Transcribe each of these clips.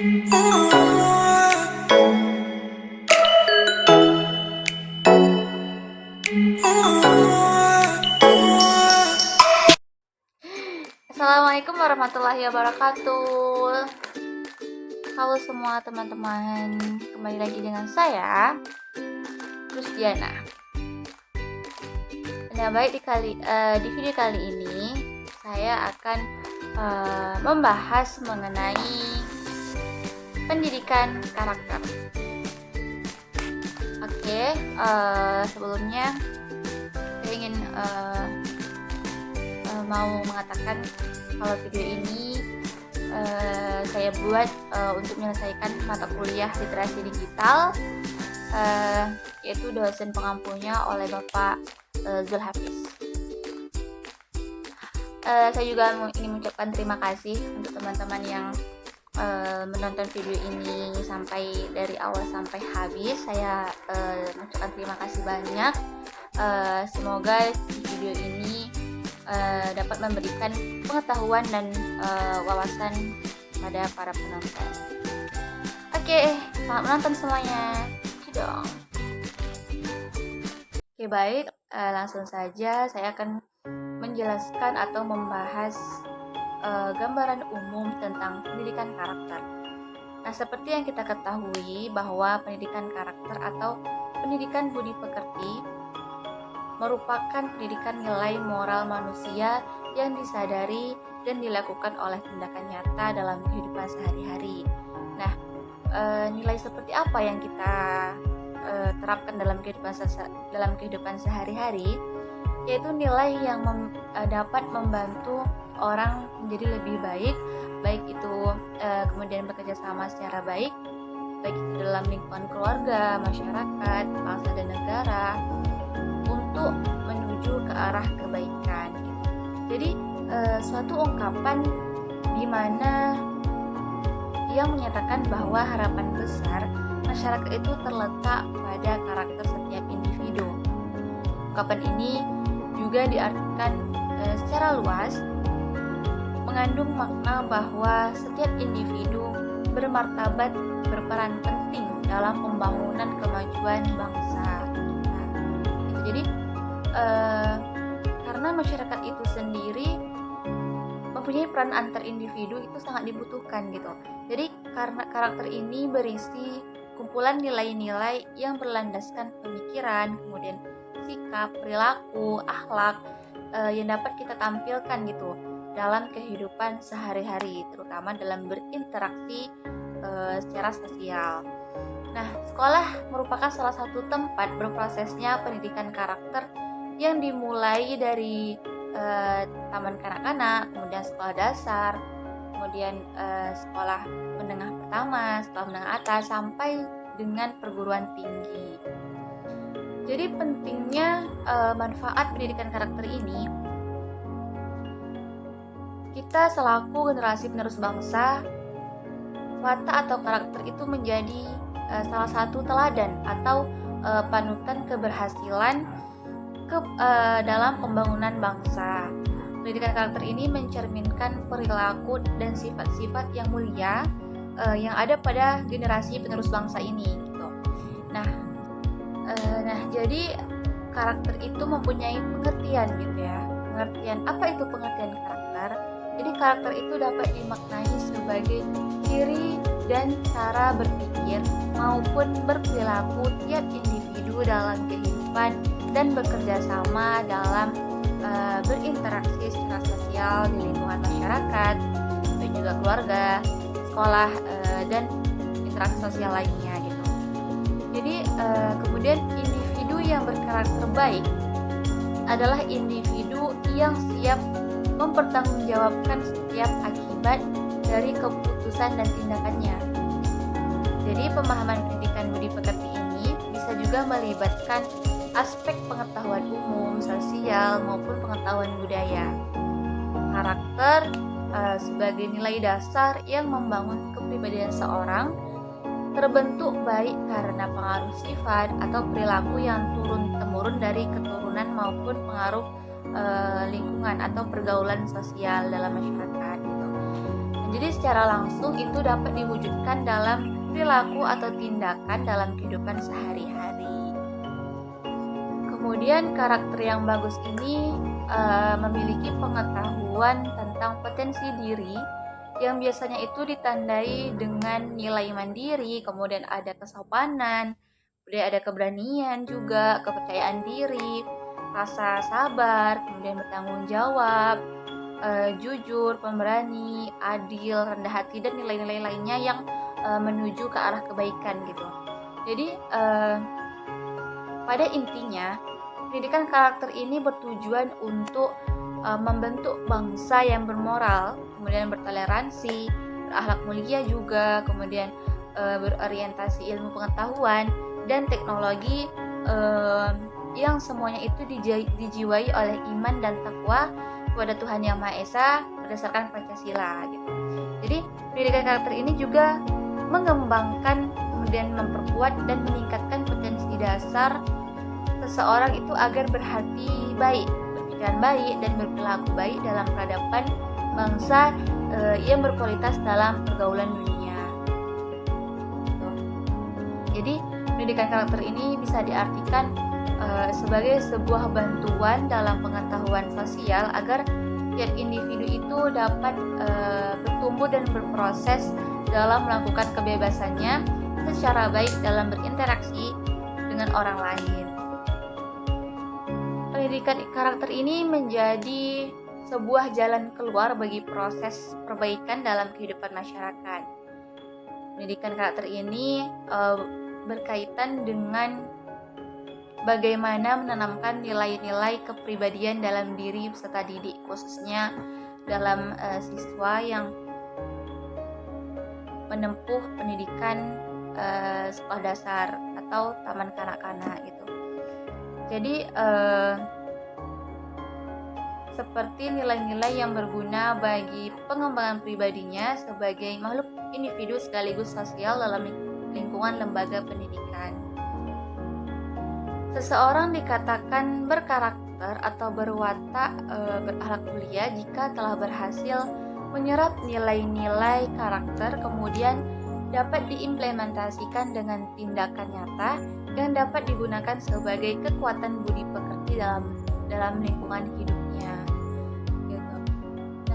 Assalamualaikum warahmatullahi wabarakatuh. Halo semua teman-teman, kembali lagi dengan saya Rusdiana. Nah, baik di video kali ini saya akan membahas mengenai pendidikan karakter. Oke, sebelumnya saya ingin mau mengatakan kalau video ini saya buat untuk menyelesaikan mata kuliah literasi digital, yaitu dosen pengampunya oleh Bapak Zulhafiz. Saya juga ingin mengucapkan terima kasih untuk teman-teman yang menonton video ini sampai dari awal sampai habis. Saya mengucapkan terima kasih banyak. Semoga video ini dapat memberikan pengetahuan dan wawasan pada para penonton. Oke, selamat menonton semuanya. Cidong. Oke, baik, langsung saja saya akan menjelaskan atau membahas gambaran umum tentang pendidikan karakter. Nah, seperti yang kita ketahui bahwa pendidikan karakter atau pendidikan budi pekerti merupakan pendidikan nilai moral manusia yang disadari dan dilakukan oleh tindakan nyata dalam kehidupan sehari-hari. Nah, nilai seperti apa yang kita terapkan dalam kehidupan sehari-hari, yaitu nilai yang dapat membantu orang menjadi lebih baik itu kemudian bekerja sama secara baik itu dalam lingkungan keluarga, masyarakat, bangsa dan negara, untuk menuju ke arah kebaikan. Jadi suatu ungkapan di mana yang menyatakan bahwa harapan besar masyarakat itu terletak pada karakter setiap individu. Ungkapan ini juga diartikan secara luas, mengandung makna bahwa setiap individu bermartabat berperan penting dalam pembangunan kemajuan bangsa. Jadi karena masyarakat itu sendiri mempunyai peran antar individu itu sangat dibutuhkan gitu. Jadi karena karakter ini berisi kumpulan nilai-nilai yang berlandaskan pemikiran, kemudian sikap, perilaku, akhlak yang dapat kita tampilkan gitu dalam kehidupan sehari-hari, terutama dalam berinteraksi secara sosial. Nah, sekolah merupakan salah satu tempat berprosesnya pendidikan karakter yang dimulai dari taman kanak-kanak, kemudian sekolah dasar, kemudian sekolah menengah pertama, sekolah menengah atas, sampai dengan perguruan tinggi. Jadi pentingnya manfaat pendidikan karakter ini, kita selaku generasi penerus bangsa, watak atau karakter itu menjadi salah satu teladan atau panutan keberhasilan dalam pembangunan bangsa. Pendidikan karakter ini mencerminkan perilaku dan sifat-sifat yang mulia yang ada pada generasi penerus bangsa ini gitu. Nah, jadi karakter itu mempunyai pengertian gitu ya. Pengertian apa itu pengertian karakter? Jadi karakter itu dapat dimaknai sebagai ciri dan cara berpikir maupun berperilaku tiap individu dalam kehidupan dan bekerja sama dalam berinteraksi secara sosial di lingkungan masyarakat, dan juga keluarga, sekolah, dan interaksi sosial lainnya gitu. Jadi kemudian individu yang berkarakter baik adalah individu yang siap mempertanggungjawabkan setiap akibat dari keputusan dan tindakannya. Jadi pemahaman pendidikan budi pekerti ini bisa juga melibatkan aspek pengetahuan umum, sosial, maupun pengetahuan budaya. Karakter sebagai nilai dasar yang membangun kepribadian seorang terbentuk baik karena pengaruh sifat atau perilaku yang turun-temurun dari keturunan maupun pengaruh lingkungan atau pergaulan sosial dalam masyarakat gitu. Jadi secara langsung itu dapat diwujudkan dalam perilaku atau tindakan dalam kehidupan sehari-hari. Kemudian karakter yang bagus ini memiliki pengetahuan tentang potensi diri yang biasanya itu ditandai dengan nilai mandiri, kemudian ada kesopanan, kemudian ada keberanian juga, kepercayaan diri, rasa sabar, kemudian bertanggung jawab, jujur, pemberani, adil, rendah hati, dan nilai-nilai lainnya yang menuju ke arah kebaikan gitu. Jadi pada intinya pendidikan karakter ini bertujuan untuk membentuk bangsa yang bermoral, kemudian bertoleransi, berakhlak mulia juga, kemudian berorientasi ilmu pengetahuan dan teknologi yang semuanya itu dijiwai oleh iman dan takwa kepada Tuhan Yang Maha Esa berdasarkan Pancasila gitu. Jadi pendidikan karakter ini juga mengembangkan, kemudian memperkuat dan meningkatkan potensi dasar seseorang itu agar berhati baik, berpikiran baik, dan berperilaku baik dalam peradaban bangsa yang berkualitas dalam pergaulan dunia. Jadi pendidikan karakter ini bisa diartikan sebagai sebuah bantuan dalam pengetahuan sosial agar tiap individu itu dapat bertumbuh dan berproses dalam melakukan kebebasannya secara baik dalam berinteraksi dengan orang lain. Pendidikan karakter ini menjadi sebuah jalan keluar bagi proses perbaikan dalam kehidupan masyarakat. Pendidikan karakter ini berkaitan dengan bagaimana menanamkan nilai-nilai kepribadian dalam diri peserta didik, khususnya dalam siswa yang menempuh pendidikan sekolah dasar atau taman kanak-kanak gitu. Jadi seperti nilai-nilai yang berguna bagi pengembangan pribadinya sebagai makhluk individu sekaligus sosial dalam lingkungan lembaga pendidikan. Seseorang dikatakan berkarakter atau berwatak berakhlak mulia jika telah berhasil menyerap nilai-nilai karakter, kemudian dapat diimplementasikan dengan tindakan nyata yang dapat digunakan sebagai kekuatan budi pekerti dalam lingkungan hidupnya. Gitu.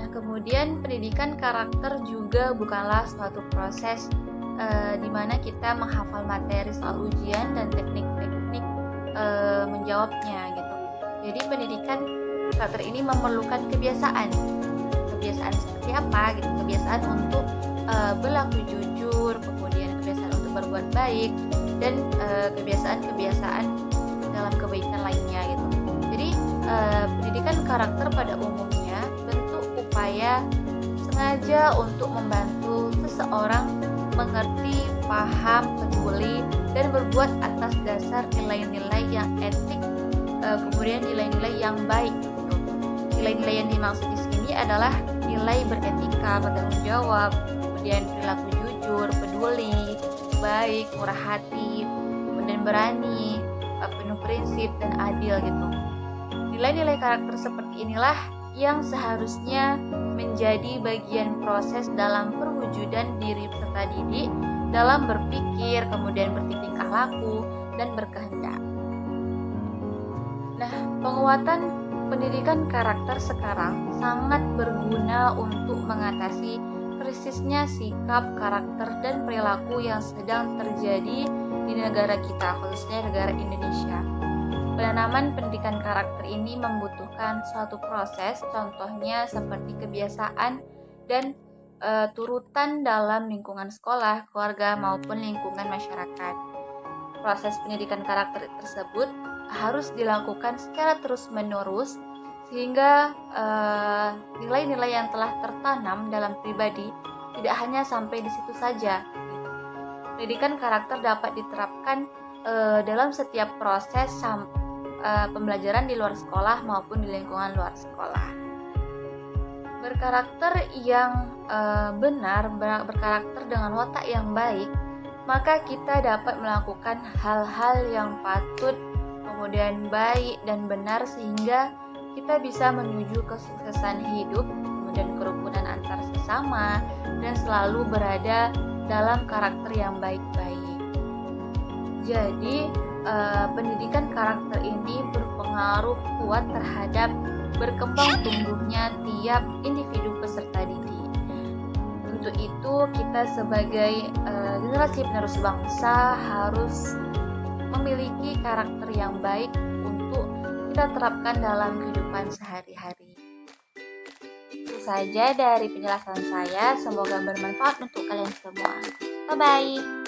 Nah, kemudian pendidikan karakter juga bukanlah suatu proses di mana kita menghafal materi soal ujian dan teknik-teknik menjawabnya gitu. Jadi pendidikan karakter ini memerlukan kebiasaan seperti apa gitu, kebiasaan untuk berlaku jujur, kemudian kebiasaan untuk berbuat baik, dan kebiasaan-kebiasaan dalam kebaikan lainnya gitu. Jadi pendidikan karakter pada umumnya bentuk upaya sengaja untuk membantu seseorang mengerti, paham, peduli, dan berbuat atas dasar nilai-nilai yang etik, kemudian nilai-nilai yang baik gitu. Nilai-nilai yang dimaksud di sini adalah nilai beretika, bertanggung jawab, kemudian perilaku jujur, peduli, baik, murah hati, kemudian berani, penuh prinsip, dan adil gitu. Nilai-nilai karakter seperti inilah yang seharusnya menjadi bagian proses dalam perwujudan diri peserta didik dalam berpikir, kemudian bertingkah laku, dan berkehendak. Nah, penguatan pendidikan karakter sekarang sangat berguna untuk mengatasi krisisnya sikap, karakter, dan perilaku yang sedang terjadi di negara kita, khususnya negara Indonesia. Penanaman pendidikan karakter ini membutuhkan suatu proses, contohnya seperti kebiasaan dan turutan dalam lingkungan sekolah, keluarga, maupun lingkungan masyarakat. Proses pendidikan karakter tersebut harus dilakukan secara terus-menerus sehingga nilai-nilai yang telah tertanam dalam pribadi tidak hanya sampai di situ saja. Pendidikan karakter dapat diterapkan dalam setiap proses pembelajaran di luar sekolah maupun di lingkungan luar sekolah. Berkarakter yang benar, berkarakter dengan watak yang baik, maka kita dapat melakukan hal-hal yang patut, kemudian baik dan benar, sehingga kita bisa menuju kesuksesan hidup, kemudian kerukunan antar sesama, bersama, dan selalu berada dalam karakter yang baik-baik. Jadi, pendidikan karakter ini berpengaruh kuat terhadap berkembang tumbuhnya tiap individu peserta didik. Untuk itu, kita sebagai generasi penerus bangsa harus memiliki karakter yang baik untuk kita terapkan dalam kehidupan sehari-hari. Itu saja dari penjelasan saya, semoga bermanfaat untuk kalian semua. Bye-bye.